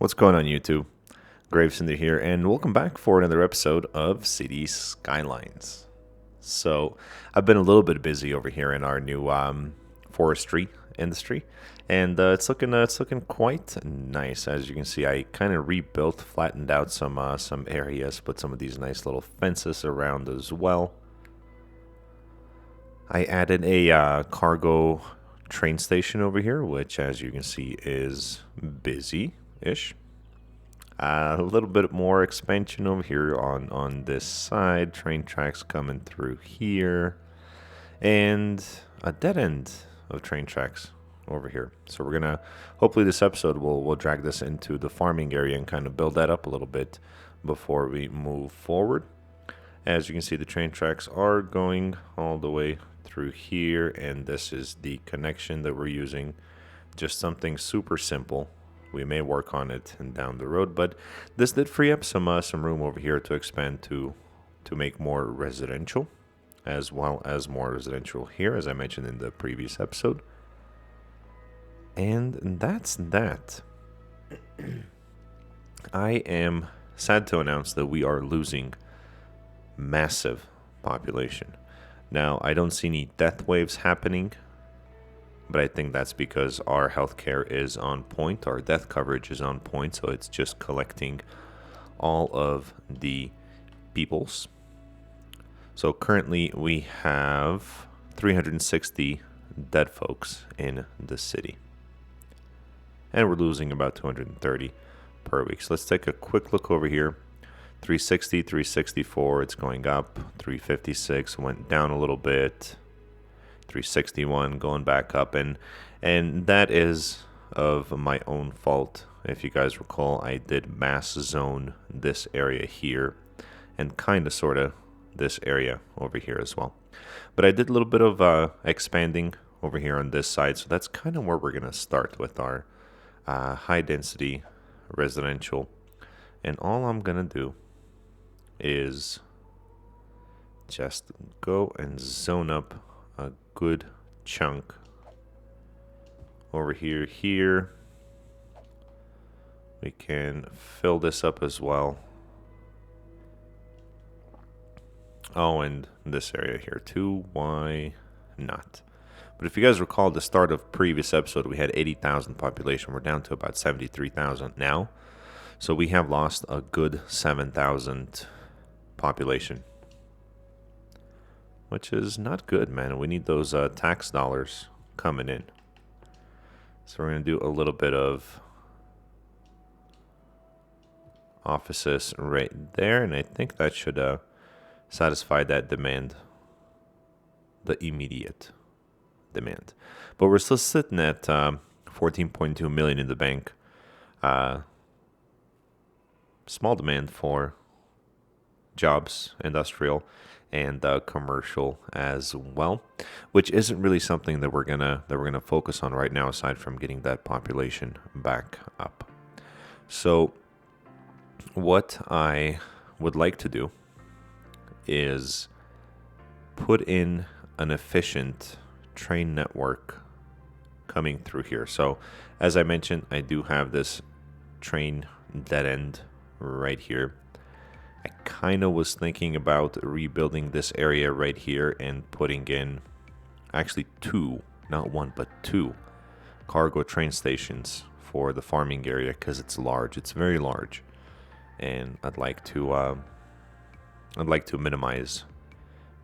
What's going on YouTube? GraveCinder here, and welcome back for another episode of Cities Skylines. So, I've been a little bit busy over here in our new forestry industry, and it's looking quite nice. As you can see, I kind of rebuilt, flattened out some areas, put some of these nice little fences around as well. I added a cargo train station over here, which, as you can see, is busy-ish. A little bit more expansion over here on this side. Train tracks coming through here. And a dead end of train tracks over here. So we're going to, hopefully this episode we'll drag this into the farming area and kind of build that up a little bit before we move forward. As you can see, the train tracks are going all the way through here. And this is the connection that we're using. Just something super simple. We may work on it and down the road, but this did free up some room over here to expand to make more residential, as well as more residential here, as I mentioned in the previous episode. And that's that. I am sad to announce that we are losing massive population. Now, I don't see any death waves happening, but I think that's because our healthcare is on point, our death coverage is on point, so it's just collecting all of the peoples. So currently we have 360 dead folks in the city. And we're losing about 230 per week. So let's take a quick look over here. 360, 364, it's going up. 356 went down a little bit. 361 going back up, and that is of my own fault. If you guys recall, I did mass zone this area here and kind of sort of this area over here as well, but I did a little bit of expanding over here on this side, so that's kind of where we're gonna start with our high density residential. And all I'm gonna do is just go and zone up a good chunk over here. We can fill this up as well. Oh, and this area here too. Why not? But if you guys recall, the start of previous episode, we had 80,000 population. We're down to about 73,000 now. So we have lost a good 7,000 population, which is not good, man. We need those tax dollars coming in. So we're going to do a little bit of offices right there, and I think that should satisfy that demand, the immediate demand. But we're still sitting at 14.2 million in the bank. Small demand for jobs, industrial, and commercial as well, which isn't really something that we're gonna focus on right now, aside from getting that population back up. So what I would like to do is put in an efficient train network coming through here. So as I mentioned, I do have this train dead end right here. I kind of was thinking about rebuilding this area right here and putting in actually two, not one, but two cargo train stations for the farming area, because it's large. It's very large, and I'd like to minimize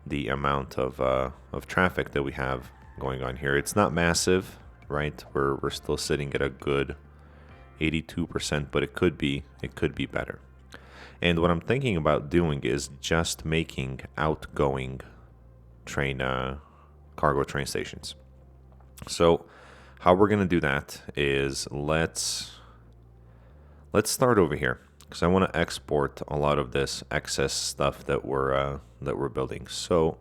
the amount of traffic that we have going on here. It's not massive, right? We're still sitting at a good 82%, but it could be better. And what I'm thinking about doing is just making outgoing train cargo train stations. So how we're going to do that is let's start over here, because I want to export a lot of this excess stuff that we're building. So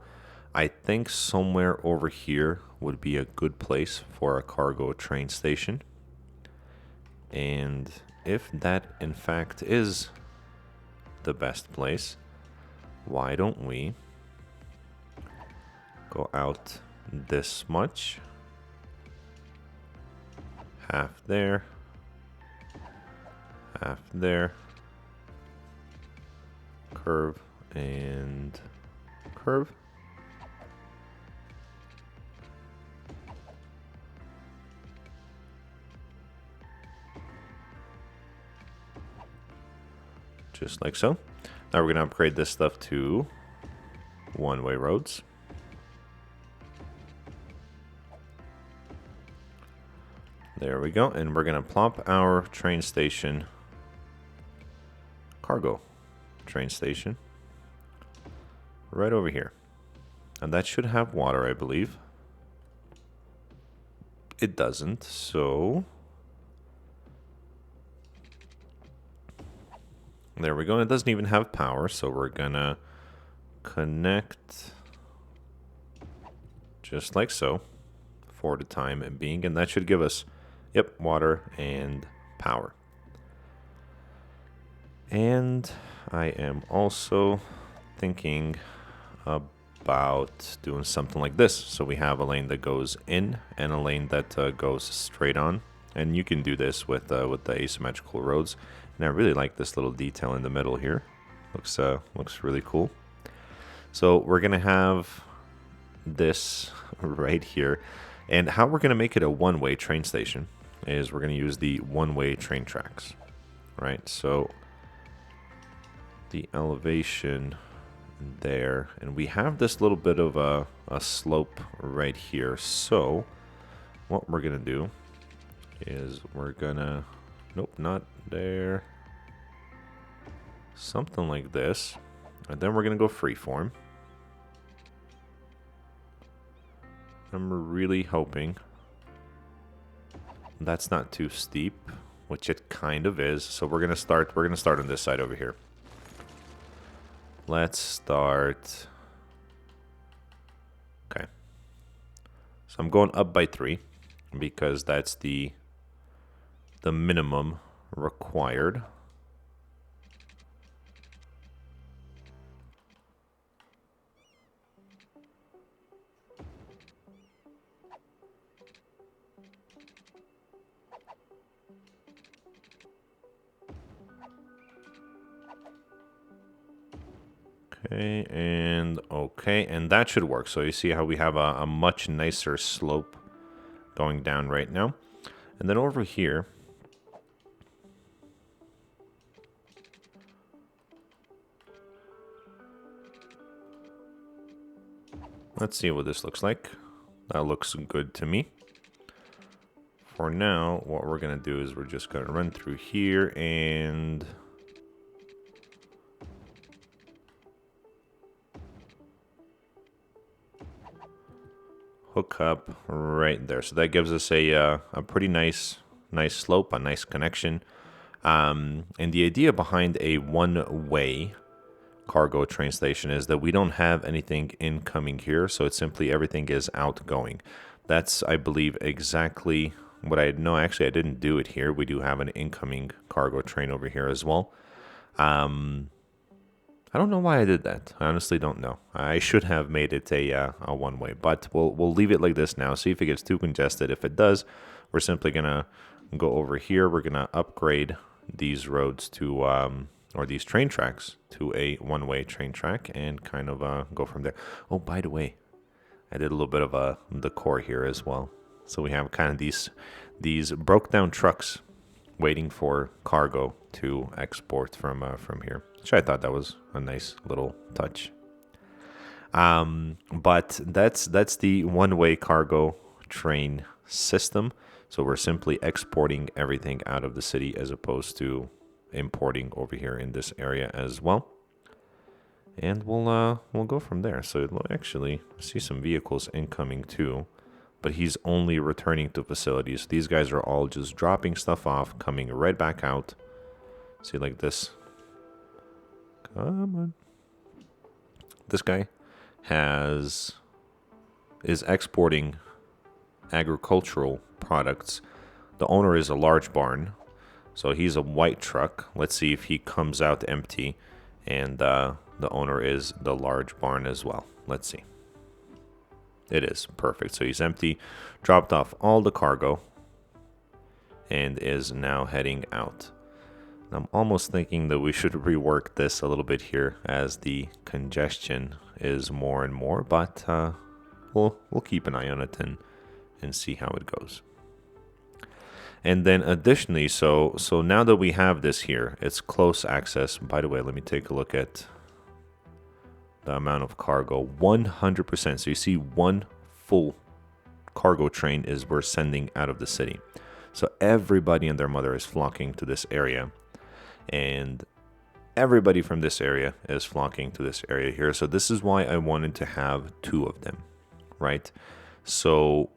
I think somewhere over here would be a good place for a cargo train station. And if that in fact is the best place, why don't we go out this much, half there, half there, curve and curve. Just like so. Now we're going to upgrade this stuff to one-way roads. There we go. And we're going to plop our train station, cargo train station, right over here. And that should have water, I believe. It doesn't, so there we go. It doesn't even have power, so we're gonna connect just like so for the time being, and that should give us, yep, water and power. And I am also thinking about doing something like this. So we have a lane that goes in and a lane that goes straight on, and you can do this with the asymmetrical roads. And I really like this little detail in the middle here. Looks really cool. So we're gonna have this right here, and how we're gonna make it a one-way train station is we're gonna use the one-way train tracks, right? So the elevation there, and we have this little bit of a slope right here. So what we're gonna do is we're gonna, nope, not there, something like this, and then we're gonna go freeform. I'm really hoping that's not too steep, which it kind of is. So we're gonna start on this side over here. Let's start. Okay. So I'm going up by 3 because that's the minimum required. Okay, and that should work. So you see how we have a much nicer slope going down right now. And then over here, let's see what this looks like. That looks good to me. For now, what we're gonna do is we're just gonna run through here and hook up right there. So that gives us a pretty nice slope, a nice connection. And the idea behind a one-way cargo train station is that we don't have anything incoming here, so it's simply everything is outgoing. That's, I believe, exactly what I know. Actually, I didn't do it here. We do have an incoming cargo train over here as well. I don't know why I did that. I honestly don't know. I should have made it a one-way, but we'll leave it like this now. See if it gets too congested. If it does, we're simply gonna go over here. We're gonna upgrade these roads to or these train tracks to a one-way train track and kind of go from there. Oh, by the way, I did a little bit of decor here as well. So we have kind of these broke down trucks waiting for cargo to export from here. Which I thought that was a nice little touch. But that's the one-way cargo train system. So we're simply exporting everything out of the city as opposed to importing over here in this area as well. And we'll go from there. So actually, I see some vehicles incoming too, but he's only returning to facilities. These guys are all just dropping stuff off, coming right back out. See, like this. Come on. This guy is exporting agricultural products. The owner is a large barn, so he's a white truck. Let's see if he comes out empty, and the owner is the large barn as well. Let's see. It is perfect. So he's empty, dropped off all the cargo, and is now heading out. I'm almost thinking that we should rework this a little bit here as the congestion is more and more, but we'll keep an eye on it and see how it goes. And then additionally, so now that we have this here, it's close access. By the way, let me take a look at the amount of cargo. 100%. So you see one full cargo train is we're sending out of the city. So everybody and their mother is flocking to this area. And everybody from this area is flocking to this area here. So this is why I wanted to have two of them, right? So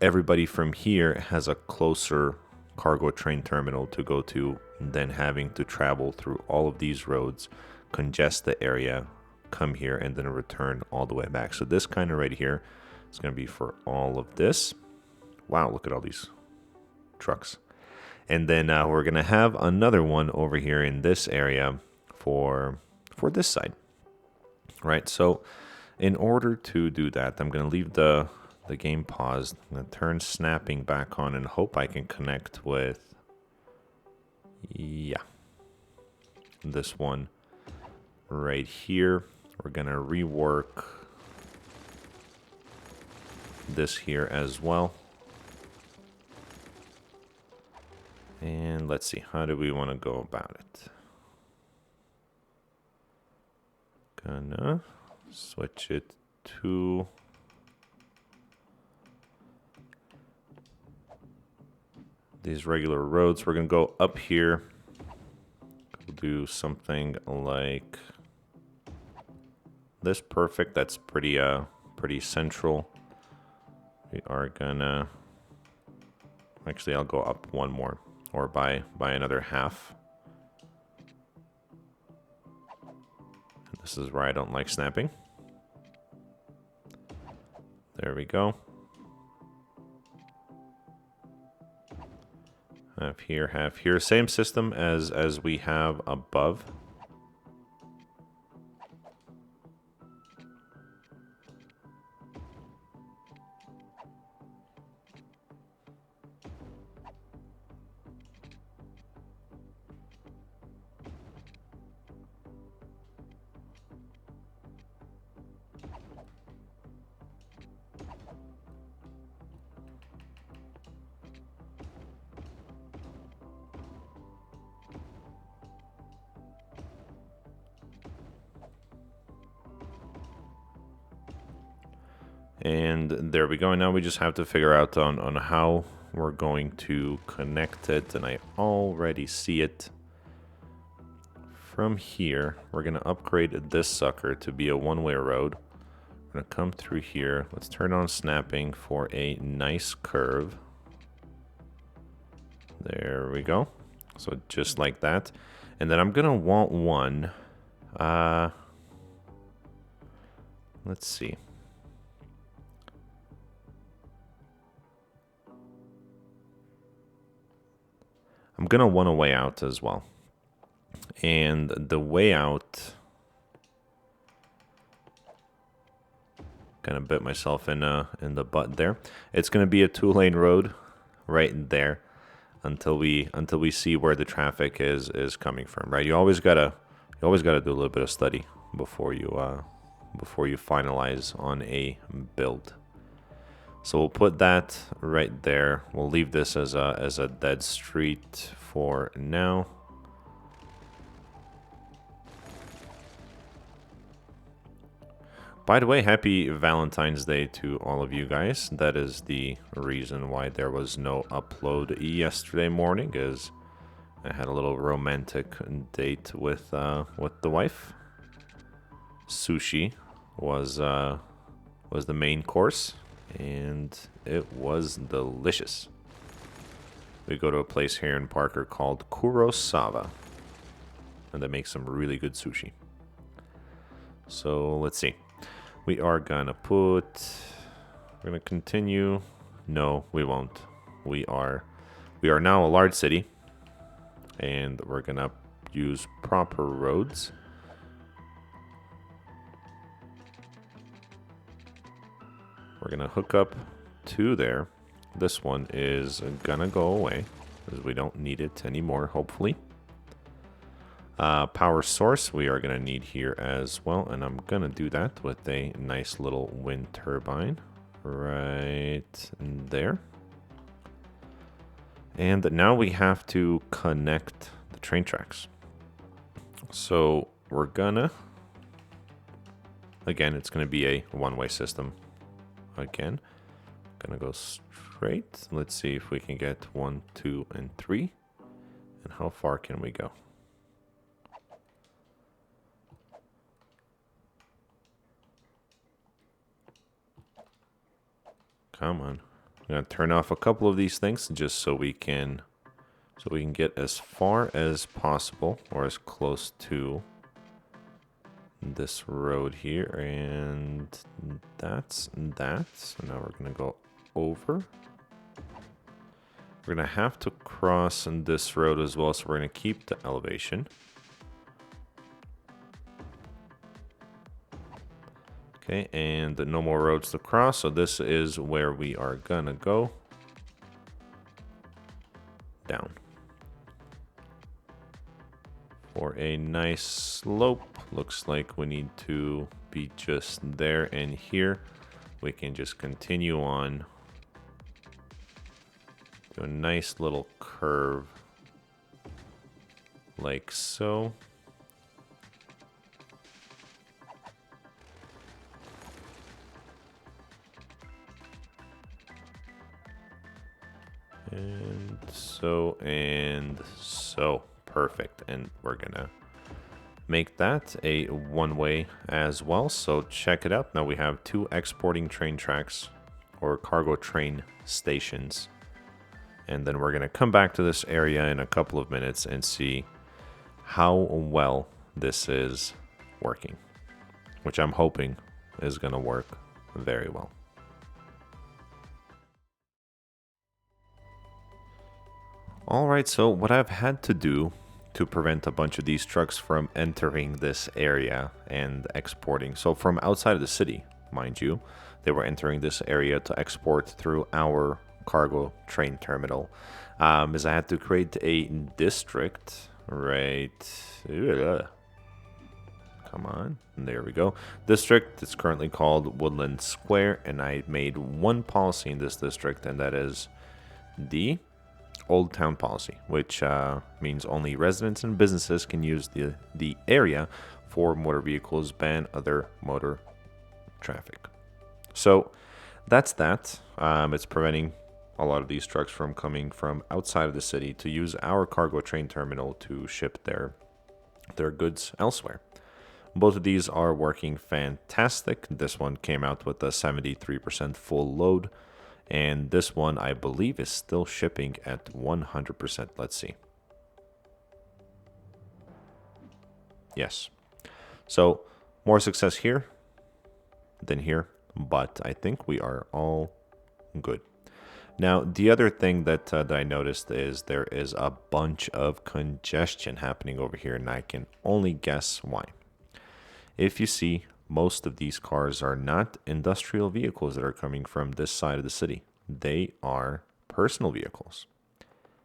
everybody from here has a closer cargo train terminal to go to than having to travel through all of these roads, congest the area, come here, and then return all the way back. So this kind of right here is going to be for all of this. Wow, look at all these trucks. And then we're going to have another one over here in this area for this side, right? So in order to do that, I'm going to leave the game paused. I'm going to turn snapping back on and hope I can connect with, yeah, this one right here. We're going to rework this here as well. And let's see, how do we want to go about it? Gonna switch it to these regular roads. We're gonna go up here. We'll do something like this. Perfect. That's pretty central. We are gonna actually, I'll go up one more, or by another half. This is where I don't like snapping. There we go. Half here, half here. Same system as we have above. And there we go. And now we just have to figure out on how we're going to connect it. And I already see it. From here, we're going to upgrade this sucker to be a one-way road. We're going to come through here. Let's turn on snapping for a nice curve. There we go. So just like that. And then I'm going to want one. Let's see. I'm going to want a way out as well. And the way out, kind of bit myself in the butt there. It's going to be a 2-lane road right there until we see where the traffic is coming from, right? You always got to do a little bit of study before you finalize on a build. So we'll put that right there. We'll leave this as a dead street for now. By the way, happy Valentine's Day to all of you guys. That is the reason why there was no upload yesterday morning, is I had a little romantic date with the wife. Sushi was the main course, and it was delicious. We go to a place here in Parker called Kurosawa, and they make some really good sushi. So let's see. We are gonna we're gonna continue. No, we won't. We are now a large city, and we're gonna use proper roads. We're gonna hook up to there. This one is gonna go away because we don't need it anymore, hopefully. Power source we are going to need here as well, and I'm going to do that with a nice little wind turbine right there. And now we have to connect the train tracks. So we're gonna, again, it's gonna be a one-way system. Again, gonna go straight. Let's see if we can get 1, 2, and 3. And how far can we go? Come on. I'm gonna turn off a couple of these things just so we can get as far as possible or as close to this road here, and that's that. So now we're gonna go over. We're gonna have to cross on this road as well, so we're gonna keep the elevation. Okay, and no more roads to cross, so this is where we are gonna go. Down. For a nice slope, looks like we need to be just there, and here we can just continue on. Do a nice little curve like so. And so, and so. Perfect. And we're gonna make that a one-way as well. So check it out. Now we have 2 exporting train tracks or cargo train stations. And then we're gonna come back to this area in a couple of minutes and see how well this is working, which I'm hoping is gonna work very well. Alright, so what I've had to do to prevent a bunch of these trucks from entering this area and exporting. So from outside of the city, mind you, they were entering this area to export through our cargo train terminal. Is I had to create a district, right? Ugh. Come on, there we go. District, it's currently called Woodland Square, and I made one policy in this district, and that is the Old Town Policy, which means only residents and businesses can use the area for motor vehicles, ban other motor traffic. So that's that. It's preventing a lot of these trucks from coming from outside of the city to use our cargo train terminal to ship their goods elsewhere. Both of these are working fantastic. This one came out with a 73% full load. And this one, I believe, is still shipping at 100%. Let's see. Yes. So, more success here than here, but I think we are all good. Now, the other thing that I noticed is there is a bunch of congestion happening over here, and I can only guess why. If you see, most of these cars are not industrial vehicles that are coming from this side of the city. They are personal vehicles.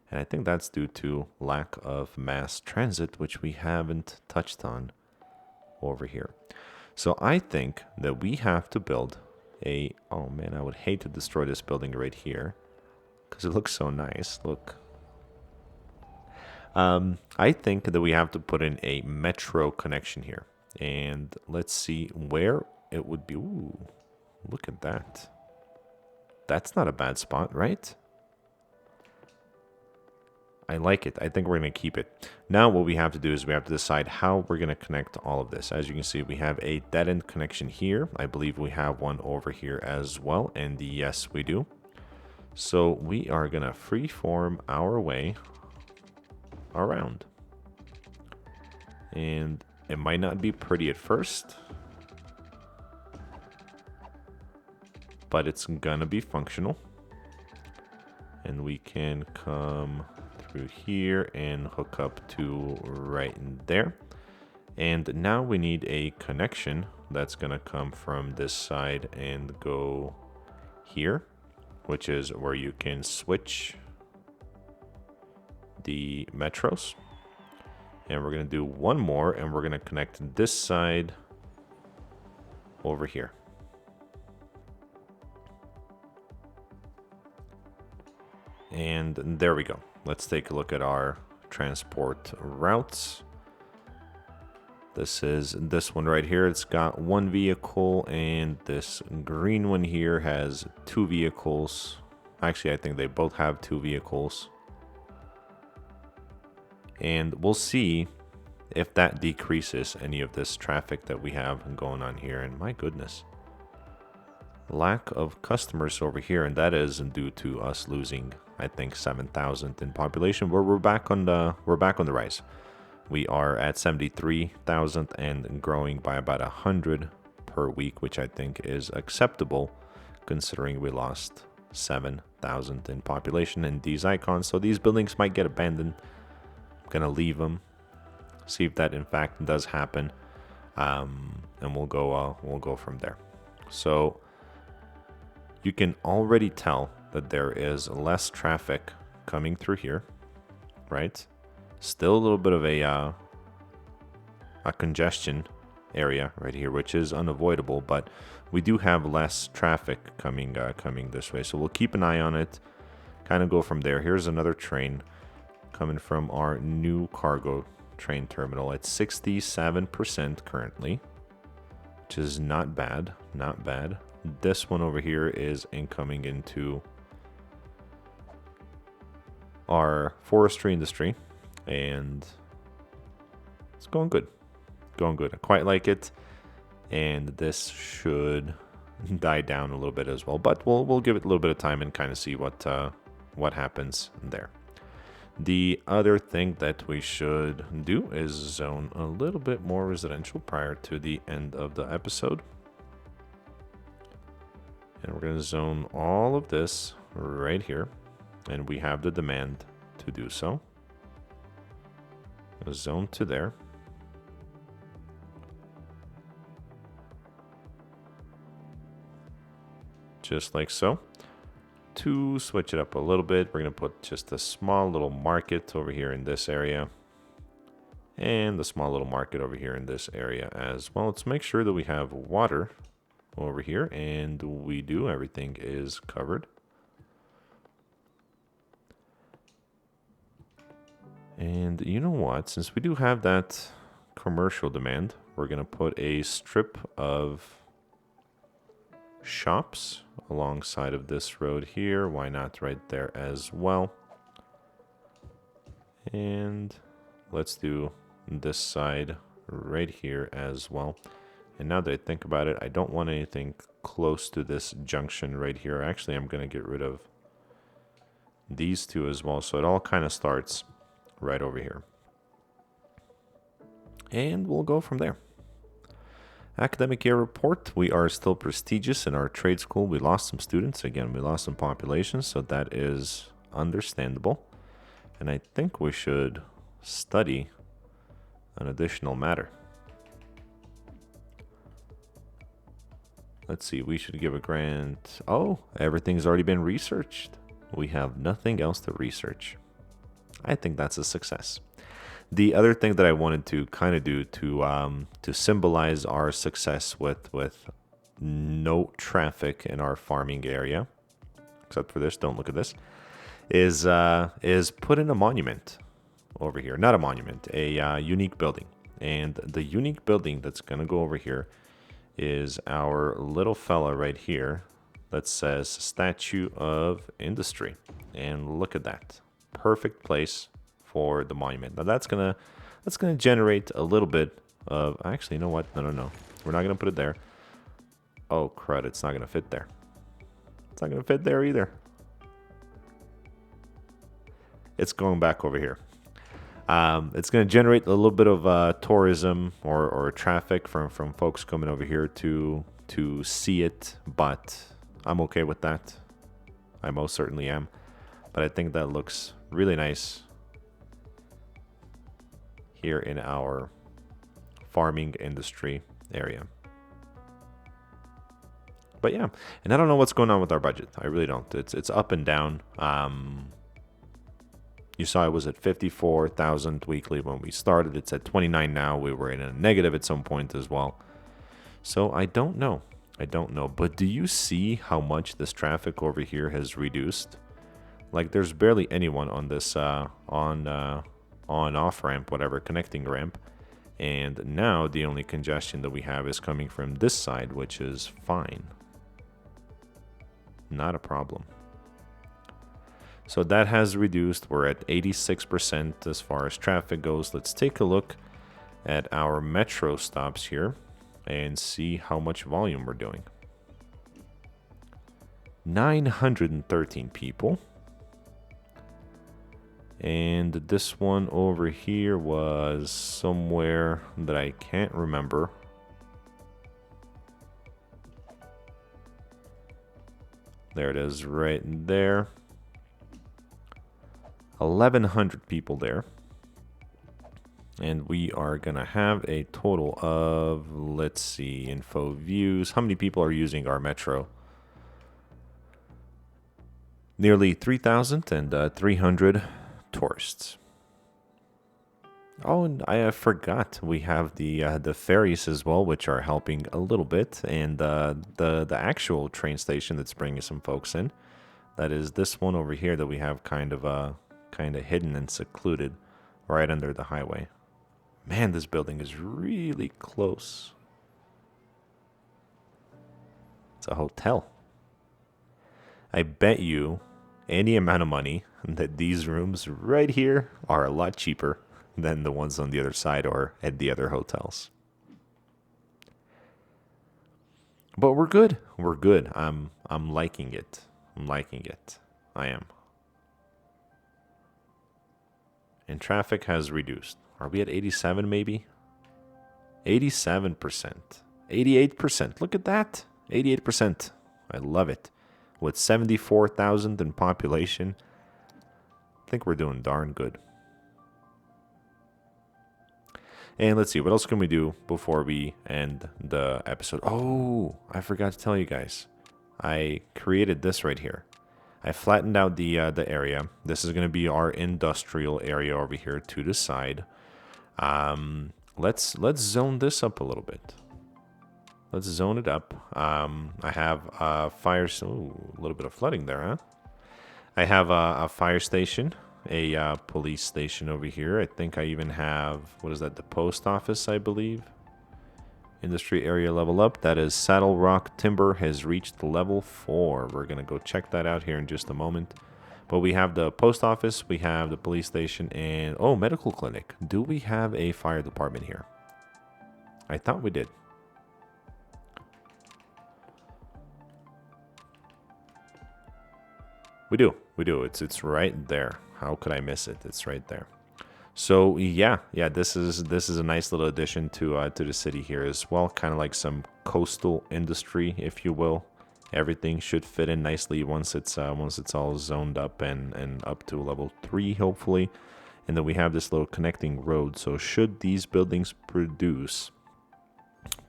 And I think that's due to lack of mass transit, which we haven't touched on over here. So I think that we have to build a... Oh man, I would hate to destroy this building right here, because it looks so nice. Look. I think that we have to put in a metro connection here. And let's see where it would be. Ooh, look at that. That's not a bad spot, right? I like it. I think we're going to keep it. Now what we have to do is we have to decide how we're going to connect all of this. As you can see, we have a dead-end connection here. I believe we have one over here as well. And yes, we do. So we are going to freeform our way around. And it might not be pretty at first, but it's gonna be functional. And we can come through here and hook up to right in there. And now we need a connection that's gonna come from this side and go here, which is where you can switch the metros. And we're going to do one more, and we're going to connect this side over here. And there we go. Let's take a look at our transport routes. This is this one right here. It's got one vehicle, and this green one here has two vehicles. Actually, I think they both have two vehicles. And we'll see if that decreases any of this traffic that we have going on here. And my goodness, lack of customers over here, and that is due to us losing, I think, 7,000 in population. We're back on the rise. We are at 73,000 and growing by about 100 per week, which I think is acceptable considering we lost 7,000 in population in these icons. So these buildings might get abandoned. I'm gonna leave them, see if that in fact does happen, and we'll go from there. So you can already tell that there is less traffic coming through here, right? Still a little bit of a congestion area right here, which is unavoidable, but we do have less traffic coming this way. So we'll keep an eye on it, kind of go from there. Here's another train coming from our new cargo train terminal at 67% currently, which is not bad, not bad. This one over here is incoming into our forestry industry, and it's going good. Going good. I quite like it. And this should die down a little bit as well, but we'll give it a little bit of time and kind of see what happens there. The other thing that we should do is zone a little bit more residential prior to the end of the episode. And we're going to zone all of this right here, and we have the demand to do so. Zone to there. Just like so. To switch it up a little bit, we're going to put just a small little market over here in this area, and the small little market over here in this area as well. Let's make sure that we have water over here, and we do. Everything is covered. And you know what? Since we do have that commercial demand, we're going to put a strip of shops alongside of this road here. Why not right there as well? And let's do this side right here as well. And now that I think about it, I don't want anything close to this junction right here. Actually, I'm going to get rid of these two as well. So it all kind of starts right over here. And we'll go from there. Academic year report. We are still prestigious in our trade school. We lost some students. Again, we lost some population, so that is understandable. And I think we should study an additional matter. Let's see, we should give a grant. Oh, everything's already been researched. We have nothing else to research. I think that's a success. The other thing that I wanted to kind of do to symbolize our success with no traffic in our farming area, except for this, don't look at this, is put in a monument over here. Not a monument, a unique building. And the unique building that's going to go over here is our little fella right here that says Statue of Industry. And look at that. Perfect place for the monument. Now that's gonna generate a little bit of, actually, you know what? No. We're not gonna put it there. Oh crud, it's not gonna fit there. It's not gonna fit there either. It's going back over here. It's gonna generate a little bit of tourism or traffic from folks coming over here to see it, but I'm okay with that. I most certainly am. But I think that looks really nice here in our farming industry area. But yeah, and I don't know what's going on with our budget. I really don't. It's up and down. You saw it was at 54,000 weekly when we started. It's at 29 now. We were in a negative at some point as well. So I don't know. I don't know. But do you see how much this traffic over here has reduced? Like, there's barely anyone on this on-off ramp, whatever, connecting ramp. And now the only congestion that we have is coming from this side, which is fine. Not a problem. So that has reduced. We're at 86% as far as traffic goes. Let's take a look at our metro stops here and see how much volume we're doing. 913 people. And this one over here was somewhere that I can't remember. There it is right there. 1,100 people there. And we are going to have a total of, let's see, info views. How many people are using our metro? Nearly 3,300 tourists. Oh, and I forgot we have the ferries as well, which are helping a little bit, and the actual train station that's bringing some folks in. That is this one over here that we have kind of hidden and secluded, right under the highway. Man, this building is really close. It's a hotel. I bet you any amount of money that these rooms right here are a lot cheaper than the ones on the other side or at the other hotels. But we're good. We're good. I'm liking it. I'm liking it. I am. And traffic has reduced. Are we at 87 maybe? 87%. 88%. Look at that. 88%. I love it. With 74,000 in population, I think we're doing darn good. And let's see, what else can we do before we end the episode? Oh, I forgot to tell you guys. I created this right here. I flattened out the area. This is going to be our industrial area over here to the side. Let's zone this up a little bit. Let's zone it up. I have fires. Oh, a little bit of flooding there, huh? I have a fire station, a police station over here. I think I even have, what is that, the post office, I believe. Industry area level up. That is Saddle Rock Timber has reached level 4. We're going to go check that out here in just a moment. But we have the post office, we have the police station, and, oh, medical clinic. Do we have a fire department here? I thought we did. We do. It's right there. How could I miss it? It's right there. So yeah. This is a nice little addition to the city here as well. Kind of like some coastal industry, if you will. Everything should fit in nicely once it's all zoned up and up to level 3, hopefully. And then we have this little connecting road. So should these buildings produce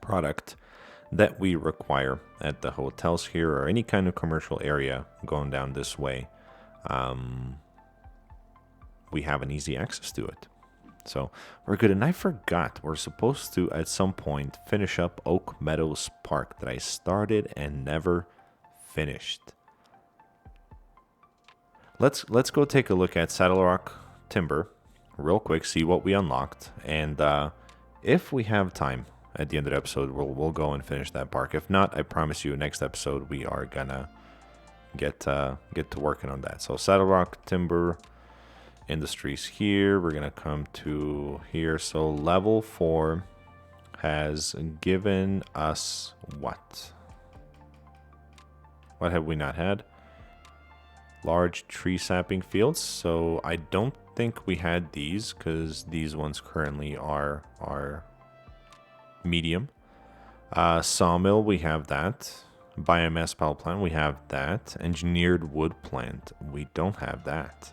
product that we require at the hotels here or any kind of commercial area going down this way, we have an easy access to it. So we're good. And I forgot, we're supposed to at some point finish up Oak Meadows Park that I started and never finished. Let's go take a look at Saddle Rock Timber real quick, see what we unlocked, and if we have time at the end of the episode, we'll go and finish that park. If not, I promise you, next episode we are gonna get to working on that. So Saddle Rock Timber Industries here. We're gonna come to here. So level 4 has given us what? What have we not had? Large tree sapping fields. So I don't think we had these because these ones currently are medium. Sawmill, we have that. Biomass power plant, we have that. Engineered wood plant, we don't have that.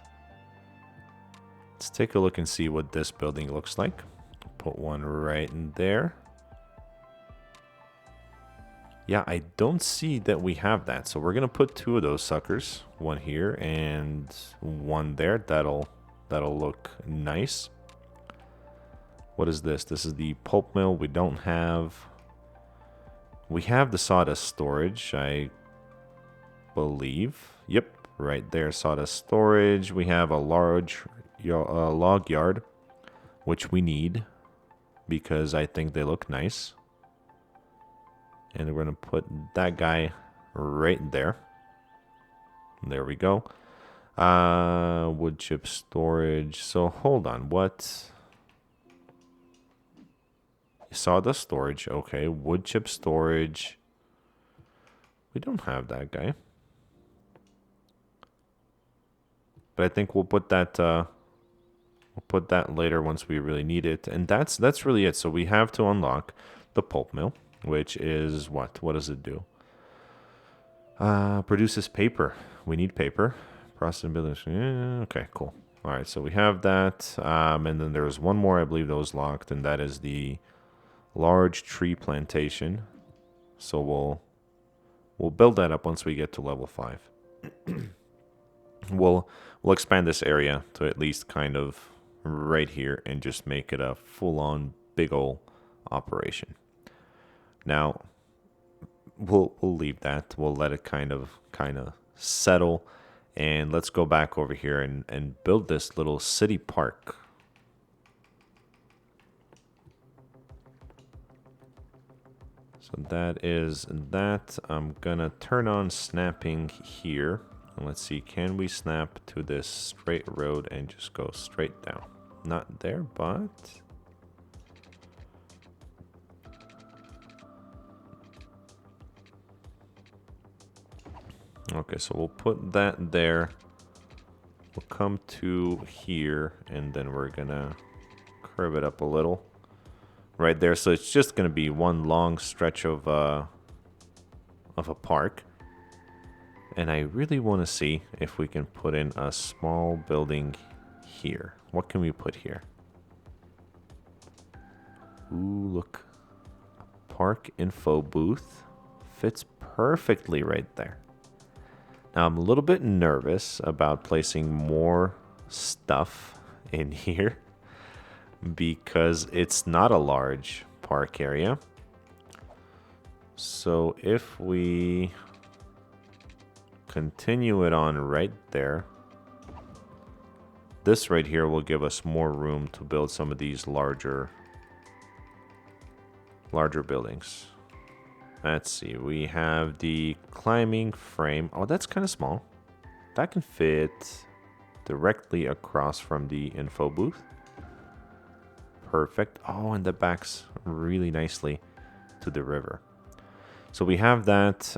Let's take a look and see what this building looks like. Put one right in there. Yeah, I don't see that we have that. So we're gonna put 2 of those suckers. One here and one there. That'll That'll look nice. What is this? This is the pulp mill. We don't have... We have the sawdust storage, I believe. Yep, right there, sawdust storage. We have a large log yard, which we need because I think they look nice. And we're going to put that guy right there. There we go. Wood chip storage. So hold on, what? Sawdust storage, okay. Wood chip storage. We don't have that guy. But I think we'll put that later once we really need it. And that's really it. So we have to unlock the pulp mill, which is what? What does it do? Produces paper. We need paper. Process and building. Okay, cool. All right, so we have that. And then there's one more, I believe, that was locked, and that is the large tree plantation. So we'll build that up once we get to level 5. We'll expand this area to at least kind of right here and just make it a full-on big ol' operation. Now we'll leave that. We'll let it kind of settle, and let's go back over here and build this little city park. So that is that. I'm gonna turn on snapping here. And let's see, can we snap to this straight road and just go straight down? Not there, but... Okay, so we'll put that there. We'll come to here, and then we're gonna curve it up a little. Right there, so it's just gonna be one long stretch of a park. And I really want to see if we can put in a small building here. What can we put here? Ooh, look. A park info booth. Fits perfectly right there. Now, I'm a little bit nervous about placing more stuff in here because it's not a large park area. So if we continue it on right there, this right here will give us more room to build some of these larger buildings. Let's see, we have the climbing frame. Oh, that's kind of small. That can fit directly across from the info booth. Perfect. Oh, and that backs really nicely to the river. So we have that.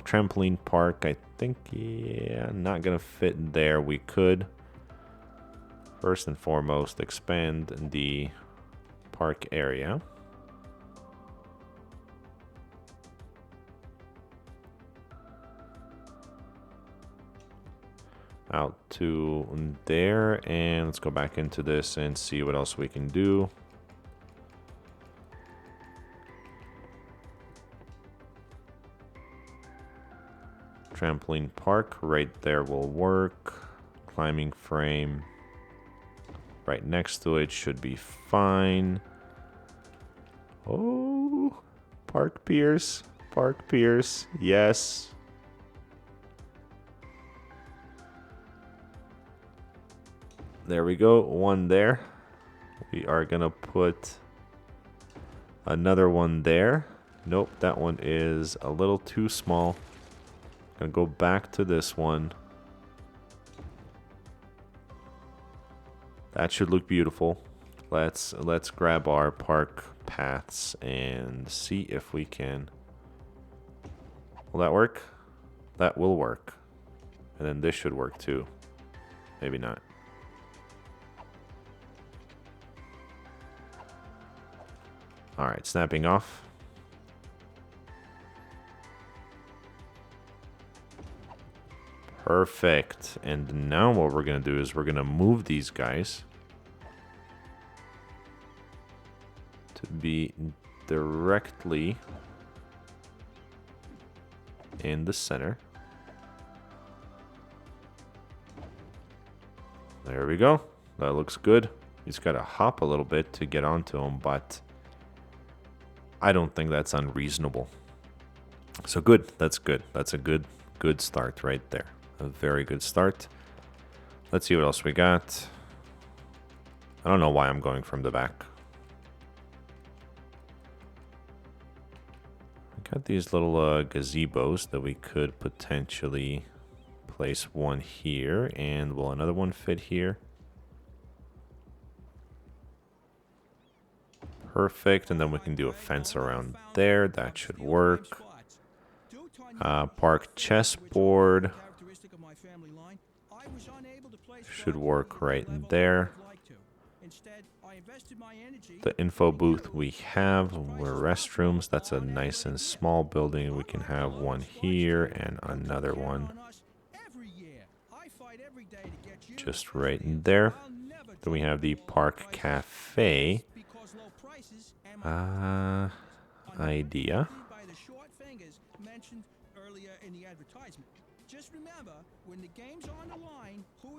Trampoline park, I think, yeah, not gonna fit there. We could first and foremost expand the park area. Out to there, and let's go back into this and see what else we can do. Trampoline park right there will work. Climbing frame right next to it should be fine. Oh, park piers, yes. There we go, one there. We are gonna put another one there. Nope, that one is a little too small. Gonna go back to this one. That should look beautiful. Let's grab our park paths and see if we can. Will that work? That will work. And then this should work too. Maybe not. All right, snapping off. Perfect. And now what we're going to do is we're going to move these guys to be directly in the center. There we go. That looks good. He's got to hop a little bit to get onto him, but I don't think that's unreasonable. So good. That's good. That's a good start right there. A very good start. Let's see what else we got. I don't know why I'm going from the back. We got these little gazebos that we could potentially place one here, and will another one fit here? Perfect, and then we can do a fence around there. That should work. Park chessboard should work right there. The info booth we have, we're restrooms. That's a nice and small building. We can have one here and another one just right in there. Then we have the Park Cafe idea.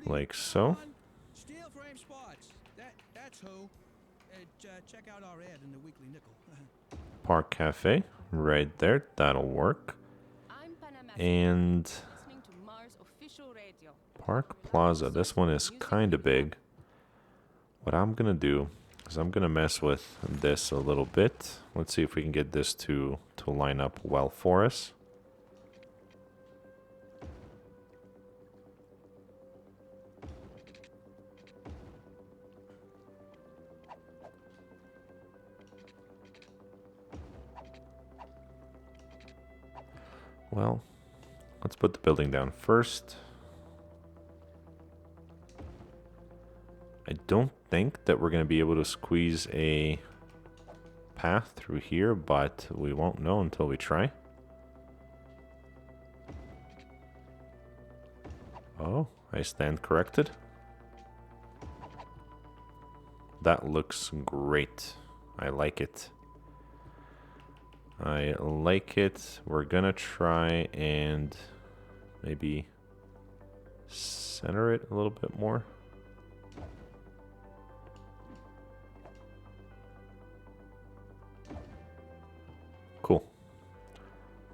Like so. Park Cafe, right there. That'll work. And Park Plaza. This one is kind of big. What I'm gonna do is I'm gonna mess with this a little bit. Let's see if we can get this to line up well for us. Well, let's put the building down first. I don't think that we're going to be able to squeeze a path through here, but we won't know until we try. Oh, I stand corrected. That looks great. I like it. I like it. We're gonna try and maybe center it a little bit more. Cool.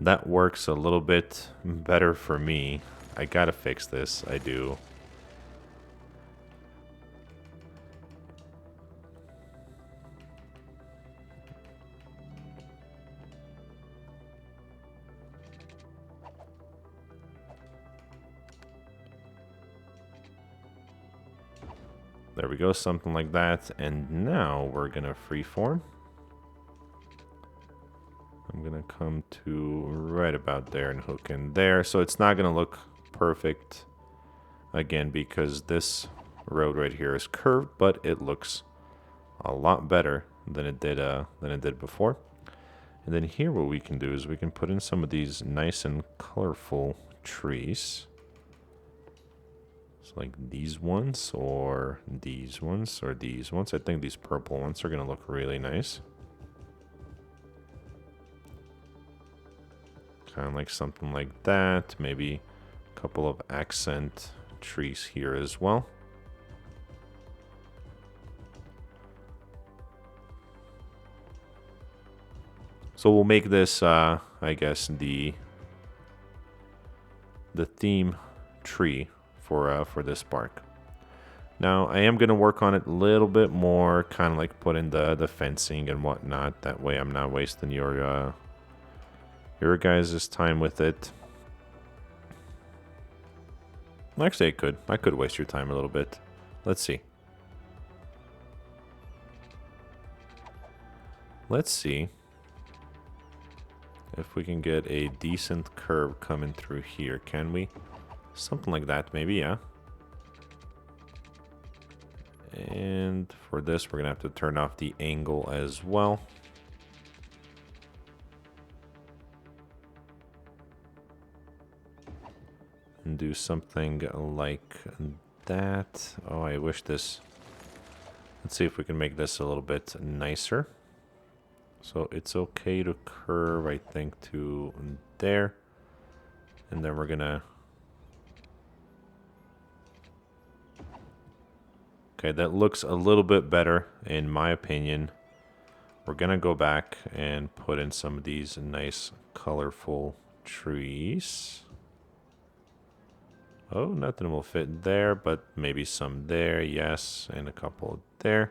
That works a little bit better for me. I gotta fix this. I do. There we go, something like that. And now we're gonna freeform. I'm gonna come to right about there and hook in there. So it's not gonna look perfect again because this road right here is curved, but it looks a lot better than it did before. And then here what we can do is we can put in some of these nice and colorful trees. So like these ones or these ones or these ones. I think these purple ones are gonna look really nice. Kind of like something like that. Maybe a couple of accent trees here as well. So we'll make this, I guess, the theme tree for this park. Now I am gonna work on it a little bit more, kind of like put in the fencing and whatnot. That way I'm not wasting your guys' time with it. Actually, I could waste your time a little bit. Let's see. Let's see if we can get a decent curve coming through here. Can we? Something like that, maybe, yeah. And for this, we're gonna have to turn off the angle as well. And do something like that. Oh, I wish this... Let's see if we can make this a little bit nicer. So it's okay to curve, I think, to there. And then we're gonna Okay, that looks a little bit better in my opinion. We're gonna go back and put in some of these nice colorful trees. Oh, nothing will fit there, but maybe some there, yes, and a couple there.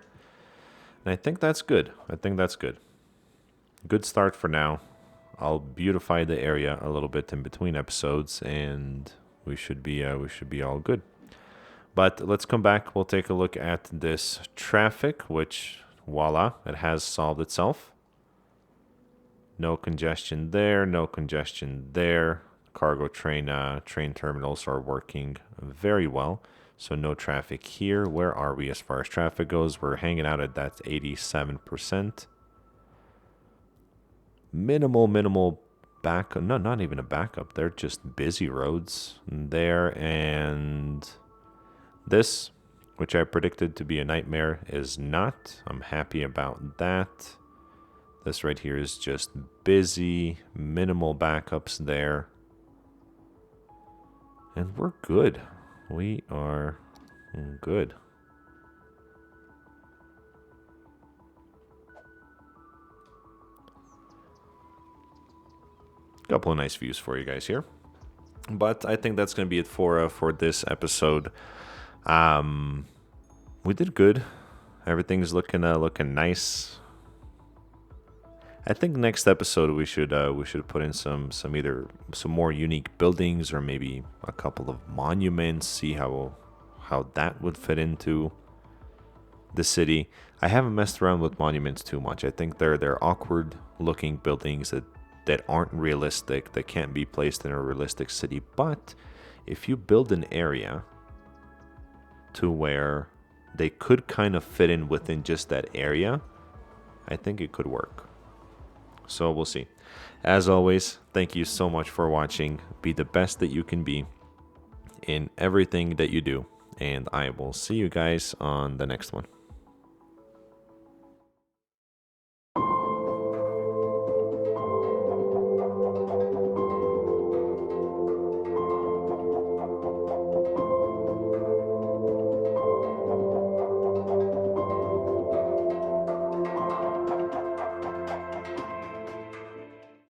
And I think that's good. I think that's good. Good start for now. I'll beautify the area a little bit in between episodes, and we should be all good. But let's come back. We'll take a look at this traffic, which voila, it has solved itself. No congestion there, no congestion there. Cargo train terminals are working very well. So no traffic here. Where are we as far as traffic goes? We're hanging out at that 87%. Minimal backup. No, not even a backup. They're just busy roads there. And this, which I predicted to be a nightmare, is not. I'm happy about that. This right here is just busy, minimal backups there. And we're good. We are good. Couple of nice views for you guys here. But I think that's going to be it for this episode. We did good. Everything's looking nice. I think next episode we should put in some more unique buildings, or maybe a couple of monuments. See how that would fit into the city. I haven't messed around with monuments too much. I think they're awkward looking buildings that aren't realistic, that can't be placed in a realistic city. But if you build an area to where they could kind of fit in within just that area, I think it could work. So we'll see. As always, thank you so much for watching. Be the best that you can be in everything that you do. And I will see you guys on the next one.